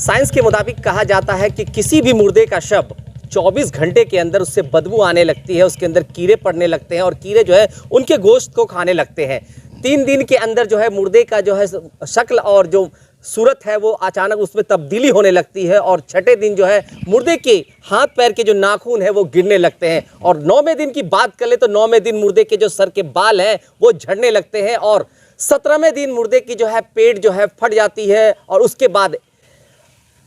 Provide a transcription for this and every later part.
Science के मुताबिक कहा जाता है कि किसी भी मुर्दे का शव 24 घंटे के अंदर उससे बदबू आने लगती है, उसके अंदर कीड़े पड़ने लगते हैं और कीड़े जो है उनके गोश्त को खाने लगते हैं। 3 दिन के अंदर जो है मुर्दे का जो है शक्ल और जो सूरत है वो अचानक उसमें तब्दीली होने लगती है और छठे दिन जो है मुर्दे के हाथ पैर के जो नाखून है वो गिरने लगते हैं। और 9वें दिन की बात कर ले तो 9वें दिन मुर्दे के जो सर के बाल हैं वो झड़ने लगते हैं और 17वें दिन मुर्दे की जो है पेट जो है फट जाती है। और उसके बाद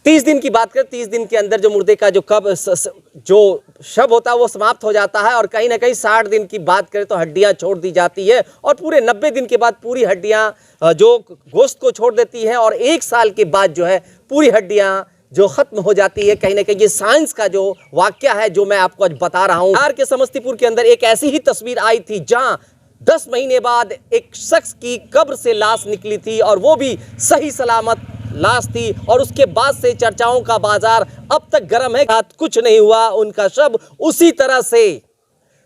30 दिन की बात करें, 30 दिन के अंदर जो मुर्दे का जो शव होता है वो समाप्त हो जाता है। और कहीं ना कहीं 60 दिन की बात करें तो हड्डियां छोड़ दी जाती है और पूरे 90 दिन के बाद पूरी हड्डियां जो गोश्त को छोड़ देती हैं और 1 साल के बाद जो है पूरी हड्डियां जो खत्म हो जाती है। कहीं ना कहीं ये साइंस का जो वाक्य है जो मैं आपको आज बता रहा हूँ। बिहार के समस्तीपुर के अंदर एक ऐसी ही तस्वीर आई थी जहाँ 10 महीने बाद एक शख्स की कब्र से लाश निकली थी और वो भी सही सलामत लाश थी। और उसके बाद से चर्चाओं का बाजार अब तक गर्म है। कुछ नहीं हुआ, उनका शव उसी तरह से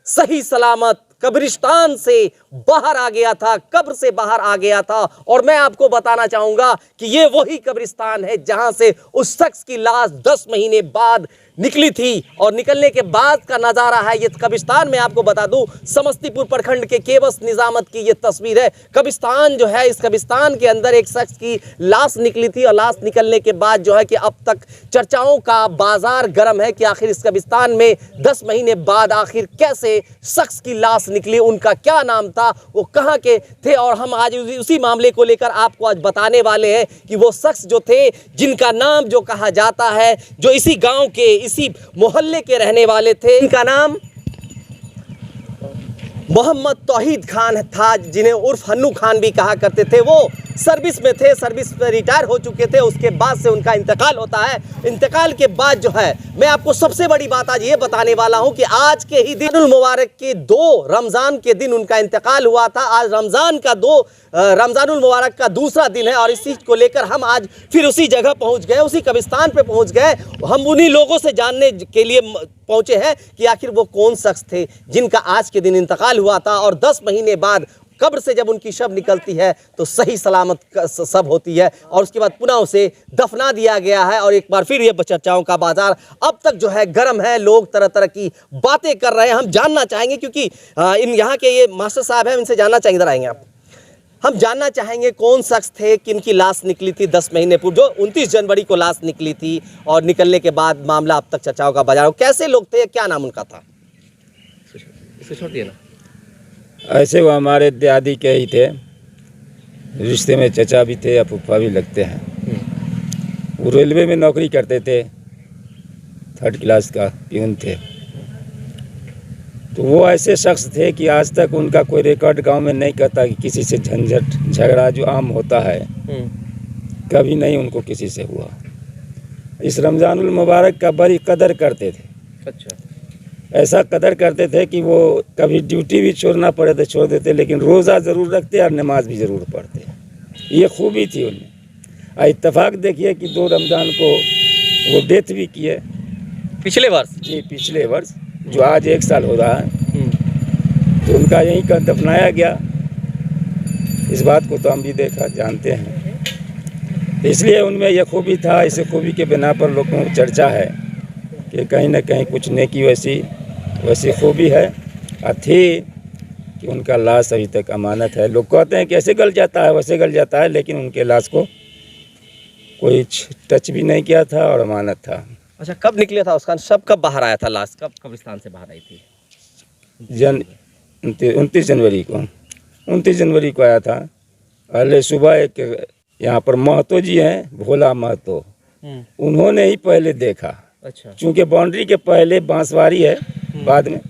सही सलामत कब्रिस्तान से बाहर आ गया था, कब्र से बाहर आ गया था। और मैं आपको बताना चाहूंगा कि ये वही कब्रिस्तान है जहां से उस शख्स की लाश 10 महीने बाद निकली थी। और निकलने के बाद का नज़ारा है ये कब्रिस्तान। में आपको बता दूं समस्तीपुर प्रखंड के केवस निजामत की ये तस्वीर है। कब्रिस्तान जो है, इस कब्रिस्तान के अंदर एक शख्स की लाश निकली थी और लाश निकलने के बाद जो है कि अब तक चर्चाओं का बाजार गर्म है कि आखिर इस कब्रिस्तान में 10 महीने बाद आखिर कैसे शख्स की लाश निकली, उनका क्या नाम था, वो कहाँ के थे। और हम आज उसी मामले को लेकर आपको आज बताने वाले हैं कि वो शख्स जो थे जिनका नाम जो कहा जाता है, जो इसी गांव के इसी मोहल्ले के रहने वाले थे, इनका नाम मोहम्मद तौहीद खान था, जिन्हें उर्फ हन्नू खान भी कहा करते थे। वो सर्विस में थे, सर्विस में रिटायर हो चुके थे। उसके बाद से उनका इंतकाल होता है। इंतकाल के बाद जो है मैं आपको सबसे बड़ी बात आज ये बताने वाला हूं कि आज के ही दिन मुबारक के 2 रमज़ान के दिन उनका इंतकाल हुआ था। आज रमज़ानुल मुबारक का दूसरा दिन है और इस चीज़ को लेकर हम आज फिर उसी जगह पहुंच गए, उसी कब्रिस्तान पे पहुंच गए। हम उन्हीं लोगों से जानने के लिए पहुंचे हैं कि आखिर वो कौन शख्स थे जिनका आज के दिन इंतकाल हुआ था। और 10 महीने बाद कब्र से जब उनकी शव निकलती है तो सही सलामत शव होती है और उसके बाद पुनः उसे दफना दिया गया है। और एक बार फिर ये चर्चाओं का बाजार अब तक जो है गर्म है, लोग तरह तरह की बातें कर रहे हैं। हम जानना चाहेंगे क्योंकि इन यहाँ के ये मास्टर साहब हैं, इनसे जानना चाहेंगे, इधर आएंगे आप। हम जानना चाहेंगे कौन शख्स थे, किनकी लाश निकली थी 10 महीने पूर्व, जो 29 जनवरी को लाश निकली थी और निकलने के बाद मामला अब तक चर्चाओं का बाजार। कैसे लोग थे, क्या नाम उनका था? इसे छोड़िए ना। ऐसे वो हमारे दादी के ही थे, रिश्ते में चचा भी थे या फूफा भी लगते हैं। वो रेलवे में नौकरी करते थे, 3rd क्लास का प्यून थे। तो वो ऐसे शख्स थे कि आज तक उनका कोई रिकॉर्ड गांव में नहीं कहता कि किसी से झंझट झगड़ा जो आम होता है, कभी नहीं उनको किसी से हुआ। इस रमज़ानुल मुबारक का बड़ी कदर करते थे। अच्छा। ऐसा कदर करते थे कि वो कभी ड्यूटी भी छोड़ना पड़े तो छोड़ देते, लेकिन रोज़ा ज़रूर रखते और नमाज भी ज़रूर पढ़ते। ये खूबी थी उनमें। इत्तेफाक देखिए कि 2 रमज़ान को वो डेथ भी किए, पिछले वर्ष। जी, पिछले वर्ष, जो आज 1 साल हो रहा है। तो उनका यहीं का दफनाया गया। इस बात को तो हम भी देखा, जानते हैं। इसलिए उनमें यह खूबी था। इस खूबी के बिना पर लोगों को चर्चा है कि कहीं ना कहीं कुछ नेकी वैसी खूबी है थी कि उनका लाश अभी तक अमानत है। लोग कहते हैं कि ऐसे गल जाता है वैसे गल जाता है, लेकिन उनके लाश को कोई टच भी नहीं किया था और अमानत था। अच्छा, कब निकला था उसका शव, कब बाहर आया था लाश, कब कब्रिस्तान से बाहर आई थी? 29 जनवरी को 29 जनवरी को आया था। पहले सुबह एक यहाँ पर महतो जी हैं, भोला महतो, उन्होंने ही पहले देखा। अच्छा। चूँकि बाउंड्री के पहले बांसवारी है, बाद में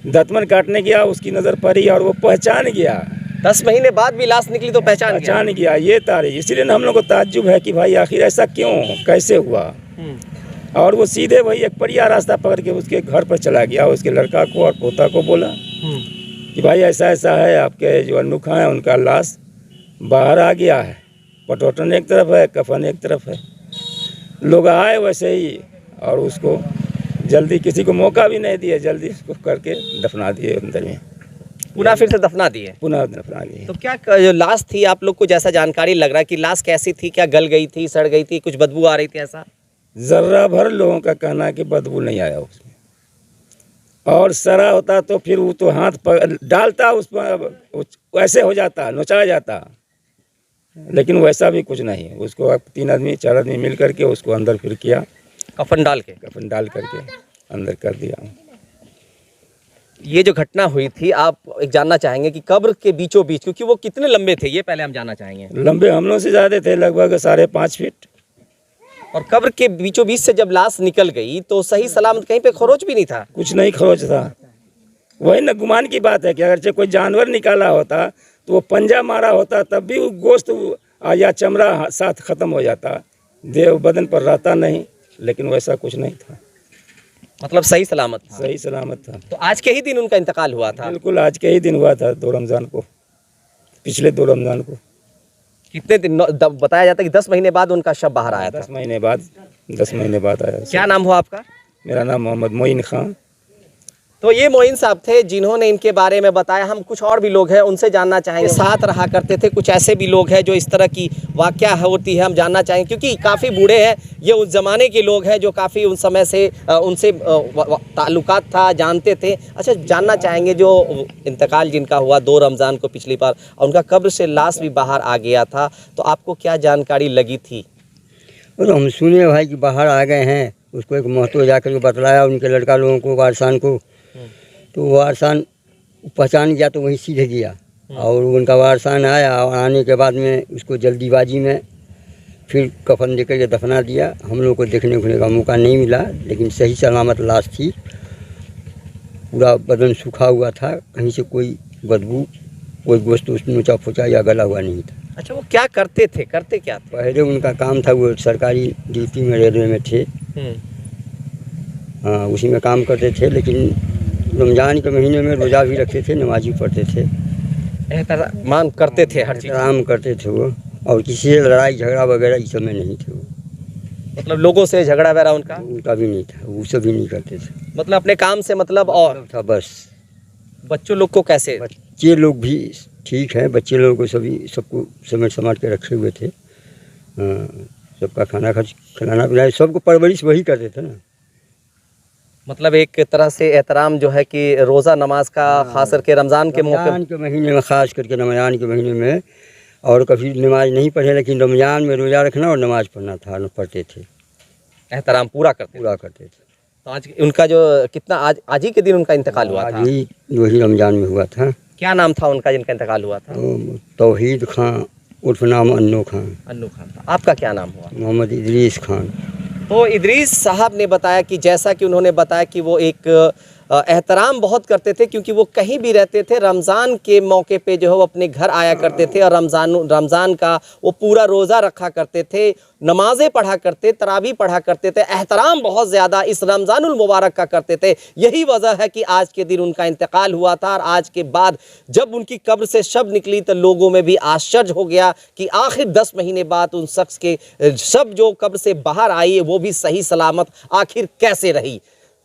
दतमन काटने गया, उसकी नज़र पड़ी और वो पहचान गया। 10 महीने बाद भी लाश निकली तो पहचान गया। ये तारीख, इसलिए हम लोग को ताज्जुब है कि भाई आखिर ऐसा क्यों, कैसे हुआ। और वो सीधे वही एक बढ़िया रास्ता पकड़ के उसके घर पर चला गया। उसके लड़का को और पोता को बोला कि भाई ऐसा ऐसा है, आपके जो अन्नू खां है उनका लाश बाहर आ गया है। पटोटन एक तरफ है, कफन एक तरफ है। लोग आए वैसे ही और उसको जल्दी, किसी को मौका भी नहीं दिया, जल्दी उसको करके दफना दिए अंदर में। पुनः फिर से दफना दिए। पुनः दफना दिए। तो क्या जो लाश थी, आप लोग को जैसा जानकारी लग रहा है कि लाश कैसी थी, क्या गल गई थी, सड़ गई थी, कुछ बदबू आ रही थी ऐसा? जर्रा भर लोगों का कहना है कि बदबू नहीं आया उसमें, और सड़ा होता तो फिर वो तो हाथ पर डालता उस पर वैसे हो जाता, नोचा जाता, लेकिन वैसा भी कुछ नहीं है। उसको अब 3 आदमी 4 आदमी मिल करके उसको अंदर फिर किया, कफन डाल के। कफन डाल करके अंदर कर दिया। ये जो घटना हुई थी, आप एक जानना चाहेंगे कि कब्र के बीचों बीच, क्योंकि वो कितने लंबे थे ये पहले हम जानना चाहेंगे। लंबे हम लोग से ज़्यादा थे, लगभग 5.5 फीट। और कब्र के बीचों बीच से जब लाश निकल गई तो सही सलामत कहीं पे खरोच भी नहीं था? कुछ नहीं खरोच था। वही न गुमान की बात है कि अगर कोई जानवर निकाला होता तो वो पंजा मारा होता, तब भी वो गोश्त या चमड़ा साथ खत्म हो जाता, देह बदन पर रहता नहीं, लेकिन वैसा कुछ नहीं था। मतलब सही सलामत था? सही सलामत था। तो आज के ही दिन उनका इंतकाल हुआ था? बिल्कुल आज के ही दिन हुआ था, 2 रमज़ान को, पिछले 2 रमज़ान को। कितने दिन? बताया जाता है कि 10 महीने बाद उनका शव बाहर आया था। 10 महीने बाद, 10 महीने बाद आया। क्या नाम हुआ आपका? मेरा नाम मोहम्मद मोइन खान। तो ये मोइन साहब थे जिन्होंने इनके बारे में बताया। हम कुछ और भी लोग हैं उनसे जानना चाहेंगे, साथ रहा करते थे। कुछ ऐसे भी लोग हैं जो इस तरह की वाकया होती है, हम जानना चाहेंगे, क्योंकि काफ़ी बूढ़े हैं ये, उस ज़माने के लोग हैं जो काफ़ी उस समय से उनसे ताल्लुकात था, जानते थे। अच्छा, जानना चाहेंगे जो इंतकाल जिनका हुआ 2 रमज़ान को पिछली बार, और उनका कब्र से लाश भी बाहर आ गया था, तो आपको क्या जानकारी लगी थी? और हम सुने भाई कि बाहर आ गए हैं, उसको एक महतो जाकर के बतलाया उनके लड़का लोगों को, वारसान को, तो वारसान पहचान गया तो वहीं सीधे गया, और उनका वारसान आया, और आने के बाद में उसको जल्दीबाजी में फिर कफन देकर के दफना दिया। हम लोग को देखने उखने का मौका नहीं मिला, लेकिन सही सलामत लाश थी, पूरा बदन सूखा हुआ था, कहीं से कोई बदबू, कोई गोश्त उसमें नोचा फोचा या गला हुआ नहीं था। अच्छा, वो क्या करते थे, करते क्या थे? पहले उनका काम था, वो सरकारी ड्यूटी में रेलवे में थे, हाँ उसी में काम करते थे, लेकिन रमज़ान के महीने में रोज़ा भी रखते थे, नमाज़ भी पढ़ते थे, एहतराम करते थे, हर चीज़ एहतराम करते थे वो, और किसी से लड़ाई झगड़ा वगैरह इस सब में नहीं थे वो। मतलब लोगों से झगड़ा वगैरह उनका भी नहीं था, वो सब भी नहीं करते थे, मतलब अपने काम से मतलब और था बस। बच्चों लोग को कैसे? बच्चे लोग भी ठीक है, बच्चे लोगों को सबको समेट समाट के रखे हुए थे, सबका खाना खिलाना पिलाना, सबको परवरिश वही करते थे ना। मतलब एक तरह से एहतराम जो है कि रोज़ा नमाज का, खास करके रमज़ान के मौके, रमज़ान के महीने में, ख़ास करके रमज़ान के महीने में, और कभी नमाज नहीं पढ़े, लेकिन रमज़ान में रोज़ा रखना और नमाज पढ़ना था, पढ़ते थे, एहतराम पूरा करते थे। तो आज उनका जो कितना आज ही के दिन उनका इंतकाल हुआ था? आज ही वही रमज़ान में हुआ था। क्या नाम था उनका जिनका इंतकाल हुआ था? तौहीद खान उर्फ नाम अन्नू खान। अन्नू खान था। आपका क्या नाम हुआ? मोहम्मद इदरीस खान। तो इदरीस साहब ने बताया कि जैसा कि उन्होंने बताया कि वो एक एहतराम बहुत करते थे, क्योंकि वो कहीं भी रहते थे, रमज़ान के मौके पे जो है वो अपने घर आया करते थे, और रमज़ान का वो पूरा रोज़ा रखा करते थे, नमाज़ें पढ़ा करते, तरावी पढ़ा करते थे, एहतराम बहुत ज़्यादा इस रमज़ानुल मुबारक का करते थे। यही वजह है कि आज के दिन उनका इंतकाल हुआ था, और आज के बाद जब उनकी कब्र से शब निकली तो लोगों में भी आश्चर्य हो गया कि आखिर 10 महीने बाद उन शख्स के शब जो कब्र से बाहर आई वो भी सही सलामत आखिर कैसे रही।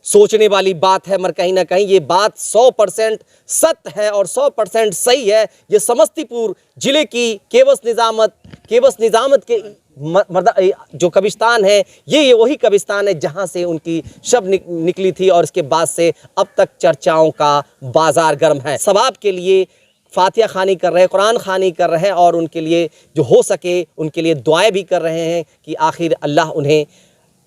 सोचने वाली बात है, मगर कहीं ना कहीं ये बात 100% सत्य है और 100% सही है। ये समस्तीपुर जिले की केवस निजामत के जो कब्रिस्तान है, ये वही कब्रिस्तान है जहां से उनकी शब निकली थी, और इसके बाद से अब तक चर्चाओं का बाजार गर्म है। सवाब के लिए फातिहा खानी कर रहे हैं, कुरान खानी कर रहे हैं, और उनके लिए जो हो सके उनके लिए दुआएं भी कर रहे हैं कि आखिर अल्लाह उन्हें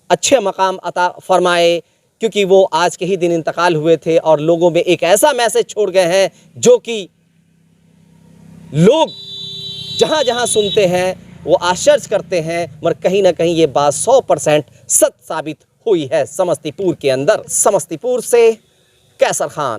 अच्छे मकाम अता फरमाए, क्योंकि वो आज के ही दिन इंतकाल हुए थे, और लोगों में एक ऐसा मैसेज छोड़ गए हैं जो कि लोग जहां जहां सुनते हैं वो आश्चर्य करते हैं, मगर कहीं ना कहीं ये बात 100% सत्य साबित हुई है समस्तीपुर के अंदर। समस्तीपुर से कैसर खान।